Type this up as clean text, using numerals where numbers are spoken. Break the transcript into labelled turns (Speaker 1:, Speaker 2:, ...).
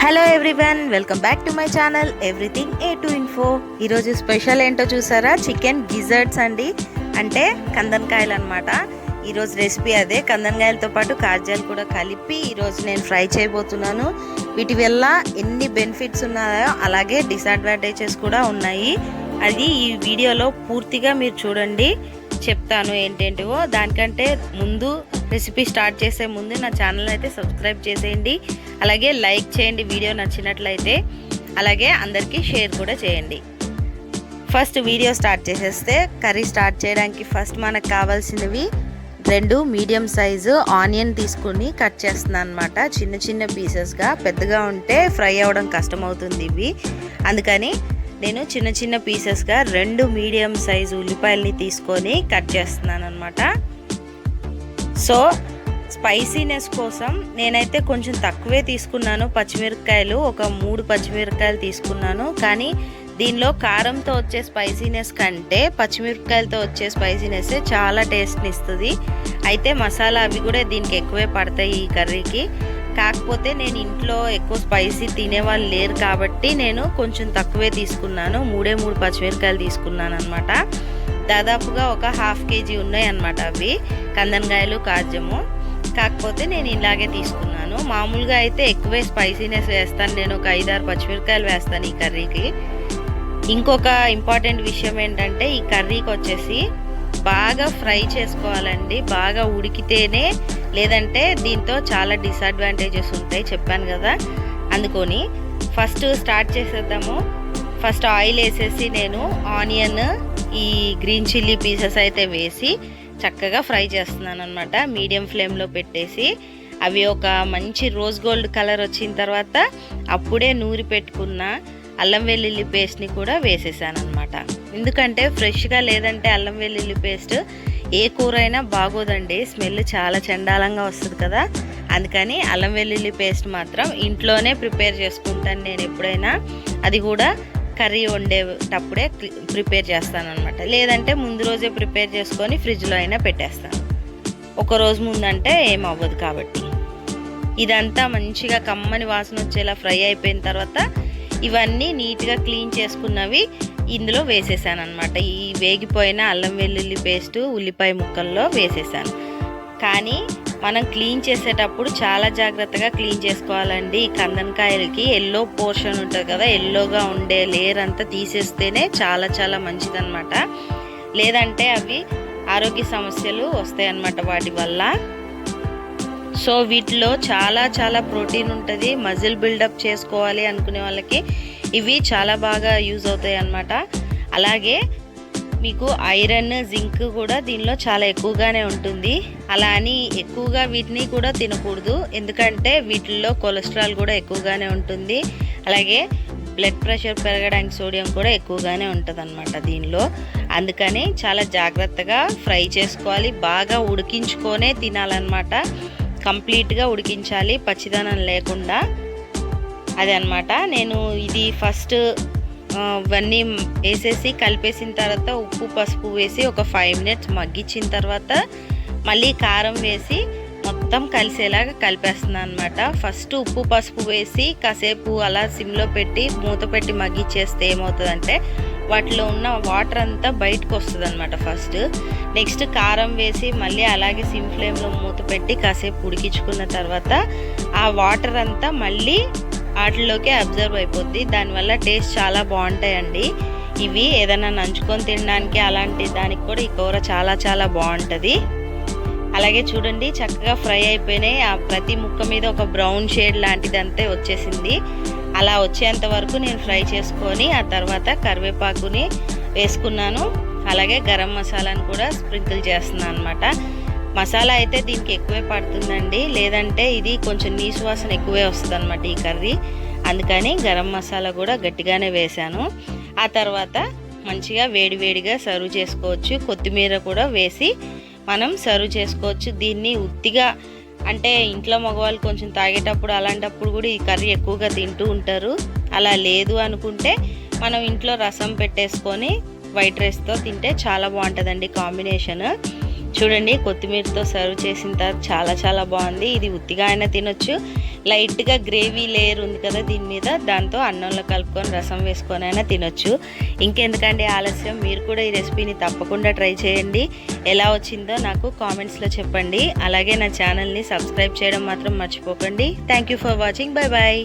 Speaker 1: Hello everyone, welcome back to my channel everything A to info. ఈరోజు special ఏంటో చూసారా? Chicken గిజర్ట్స్ అండి, అంటే కందనకాయలు అనమాట. ఈరోజు రెసిపీ అదే. కందనకాయలతో పాటు కాజాలు కూడా కలిపి ఈరోజు నేను ఫ్రై చేయబోతున్నాను. వీటి వల్ల ఎన్ని బెనిఫిట్స్ ఉన్నాయో అలాగే డిసడ్వాంటేజెస్ కూడా ఉన్నాయి. అది ఈ వీడియోలో పూర్తిగా మీరు చూడండి, చెప్తాను ఏంటేంటివో. దానికంటే ముందు రెసిపీ స్టార్ట్ చేసే ముందు నా ఛానల్ అయితే సబ్స్క్రైబ్ చేసేయండి, అలాగే లైక్ చేయండి వీడియో నచ్చినట్లయితే, అలాగే అందరికీ షేర్ కూడా చేయండి. ఫస్ట్ వీడియో స్టార్ట్ చేసేస్తే, కర్రీ స్టార్ట్ చేయడానికి ఫస్ట్ మనకు కావాల్సినవి 2 మీడియం సైజు ఆనియన్ తీసుకుని కట్ చేస్తున్నాను అనమాట. చిన్న చిన్న పీసెస్గా. పెద్దగా ఉంటే ఫ్రై అవ్వడం కష్టమవుతుంది ఇవి, అందుకని నేను చిన్న చిన్న పీసెస్గా 2 మీడియం సైజు ఉల్లిపాయలని తీసుకొని కట్ చేస్తున్నాను అనమాట. సో స్పైసీనెస్ కోసం నేనైతే కొంచెం తక్కువే తీసుకున్నాను పచ్చిమిరపకాయలు. ఒక 3 పచ్చిమిరపకాయలు తీసుకున్నాను. కానీ దీనిలో కారంతో వచ్చే స్పైసీనెస్ కంటే పచ్చిమిరపకాయలతో వచ్చే స్పైసీనెస్ చాలా టేస్ట్ని ఇస్తుంది. అయితే మసాలా అవి కూడా దీనికి ఎక్కువే పడతాయి ఈ కర్రీకి. కాకపోతే నేను ఇంట్లో ఎక్కువ స్పైసీ తినేవాళ్ళు లేరు కాబట్టి నేను కొంచెం తక్కువే తీసుకున్నాను. 3 పచ్చిమిరపకాయలు తీసుకున్నాను అనమాట. దాదాపుగా ఒక 1/2 kg ఉన్నాయి అనమాట అవి కందనకాయలు కాజము. కాకపోతే నేను ఇలాగే తీసుకున్నాను. మామూలుగా అయితే ఎక్కువే స్పైసీనెస్ వేస్తాను, నేను ఒక 5-6 పచ్చిమిరపకాయలు వేస్తాను ఈ కర్రీకి. ఇంకొక ఇంపార్టెంట్ విషయం ఏంటంటే, ఈ కర్రీకి వచ్చేసి బాగా ఫ్రై చేసుకోవాలండి, బాగా ఉడికితేనే, లేదంటే దీంతో చాలా డిసడ్వాంటేజెస్ ఉంటాయి చెప్పాను కదా. అందుకని ఫస్ట్ స్టార్ట్ చేసేద్దాము. ఫస్ట్ ఆయిల్ వేసేసి నేను ఆనియన్, ఈ గ్రీన్ చిల్లీ పీసెస్ అయితే వేసి చక్కగా ఫ్రై చేస్తున్నాను అనమాట. మీడియం ఫ్లేమ్లో పెట్టేసి అవి ఒక మంచి రోజ్ గోల్డ్ కలర్ వచ్చిన తర్వాత అప్పుడే నూరి పెట్టుకున్న అల్లం వెల్లుల్లి పేస్ట్ని కూడా వేసేసాను అనమాట. ఎందుకంటే ఫ్రెష్గా లేదంటే అల్లం వెల్లుల్లి పేస్ట్ ఏ కూర అయినా బాగోదండి, స్మెల్ చాలా చండాలంగా వస్తుంది కదా. అందుకని అల్లం వెల్లుల్లి పేస్ట్ మాత్రం ఇంట్లోనే ప్రిపేర్ చేసుకుంటాను నేను ఎప్పుడైనా. అది కూడా కర్రీ వండేటప్పుడే ప్రిపేర్ చేస్తాను అనమాట. లేదంటే ముందు రోజే ప్రిపేర్ చేసుకొని ఫ్రిడ్జ్లో అయినా పెట్టేస్తాను. ఒక రోజు ముందంటే ఏం అవ్వదు కాబట్టి. ఇదంతా మంచిగా కమ్మని వాసన వచ్చేలా ఫ్రై అయిపోయిన తర్వాత ఇవన్నీ నీట్గా క్లీన్ చేసుకున్నవి ఇందులో వేసేసాను అనమాట. ఈ వేగిపోయిన అల్లం వెల్లుల్లి పేస్టు ఉల్లిపాయ ముక్కల్లో వేసేసాను. కానీ మనం క్లీన్ చేసేటప్పుడు చాలా జాగ్రత్తగా క్లీన్ చేసుకోవాలండి. ఈ కందనకాయలకి ఎల్లో పోర్షన్ ఉంటుంది కదా, ఎల్లోగా ఉండే లేయర్ అంతా తీసేస్తేనే చాలా చాలా మంచిదన్నమాట. లేదంటే అవి ఆరోగ్య సమస్యలు వస్తాయి అన్నమాట వాటి వల్ల. సో వీటిలో చాలా చాలా ప్రోటీన్ ఉంటుంది. మజిల్ బిల్డప్ చేసుకోవాలి అనుకునే వాళ్ళకి ఇవి చాలా బాగా యూజ్ అవుతాయి అన్నమాట. అలాగే మీకు ఐరన్, జింక్ కూడా దీనిలో చాలా ఎక్కువగానే ఉంటుంది. అలా అని ఎక్కువగా వీటిని కూడా తినకూడదు, ఎందుకంటే వీటిల్లో కొలెస్ట్రాల్ కూడా ఎక్కువగానే ఉంటుంది. అలాగే బ్లడ్ ప్రెషర్ పెరగడానికి సోడియం కూడా ఎక్కువగానే ఉంటుంది అన్నమాట దీనిలో. అందుకని చాలా జాగ్రత్తగా ఫ్రై చేసుకోవాలి, బాగా ఉడికించుకొనే తినాలన్నమాట. కంప్లీట్గా ఉడికించాలి, పచ్చిదనం లేకుండా. అదే అనమాట. నేను ఇది ఫస్ట్ ఇవన్నీ వేసేసి కలిపేసిన తర్వాత ఉప్పు పసుపు వేసి ఒక 5 minutes మగ్గించిన తర్వాత మళ్ళీ కారం వేసి మొత్తం కలిసేలాగా కలిపేస్తున్నాను అనమాట. ఫస్ట్ ఉప్పు పసుపు వేసి కాసేపు అలా సిమ్లో పెట్టి మూత పెట్టి మగ్గిచ్చేస్తే ఏమవుతుందంటే వాటిలో ఉన్న వాటర్ అంతా బయటకు వస్తుంది అనమాట ఫస్ట్. నెక్స్ట్ కారం వేసి మళ్ళీ అలాగే సిమ్ ఫ్లేమ్లో మూత పెట్టి కాసేపు ఉడికించుకున్న తర్వాత ఆ వాటర్ అంతా మళ్ళీ వాటిలోకి అబ్జర్వ్ అయిపోద్ది. దానివల్ల టేస్ట్ చాలా బాగుంటాయండి ఇవి. ఏదైనా నంచుకొని తినడానికి అలాంటి దానికి కూడా ఈ కూర చాలా చాలా బాగుంటుంది. అలాగే చూడండి చక్కగా ఫ్రై అయిపోయినాయి. ఆ ప్రతి ముక్క మీద ఒక బ్రౌన్ షేడ్ లాంటిదంతే వచ్చేసింది. అలా వచ్చేంత వరకు నేను ఫ్రై చేసుకొని ఆ తర్వాత కరివేపాకుని వేసుకున్నాను. అలాగే గరం మసాలాను కూడా స్ప్రింకిల్ చేస్తున్నాను అనమాట. మసాలా అయితే దీనికి ఎక్కువే పడుతుందండి, లేదంటే ఇది కొంచెం నీసు వాసన ఎక్కువే వస్తుంది అనమాట ఈ కర్రీ. అందుకని గరం మసాలా కూడా గట్టిగానే వేశాను. ఆ తర్వాత మంచిగా వేడివేడిగా సర్వ్ చేసుకోవచ్చు. కొత్తిమీర కూడా వేసి మనం సర్వ్ చేసుకోవచ్చు. దీన్ని ఉత్తిగా అంటే ఇంట్లో మగవాళ్ళు కొంచెం తాగేటప్పుడు అలాంటప్పుడు కూడా ఈ కర్రీ ఎక్కువగా తింటూ ఉంటారు. అలా లేదు అనుకుంటే మనం ఇంట్లో రసం పెట్టేసుకొని వైట్ రైస్తో తింటే చాలా బాగుంటుందండి కాంబినేషన్. చూడండి, కొత్తిమీరతో సర్వ్ చేసిన తర్వాత చాలా చాలా బాగుంది. ఇది ఉత్తిగా అయినా తినొచ్చు, లైట్గా గ్రేవీ లేయర్ ఉంది కదా దీని మీద, దాంతో అన్నంలో కలుపుకొని రసం వేసుకొని అయినా తినొచ్చు. ఇంకెందుకండి ఆలస్యం, మీరు కూడా ఈ రెసిపీని తప్పకుండా ట్రై చేయండి. ఎలా వచ్చిందో నాకు కామెంట్స్లో చెప్పండి. అలాగే నా ఛానల్ని సబ్స్క్రైబ్ చేయడం మాత్రం మర్చిపోకండి. Thank you for watching. Bye bye.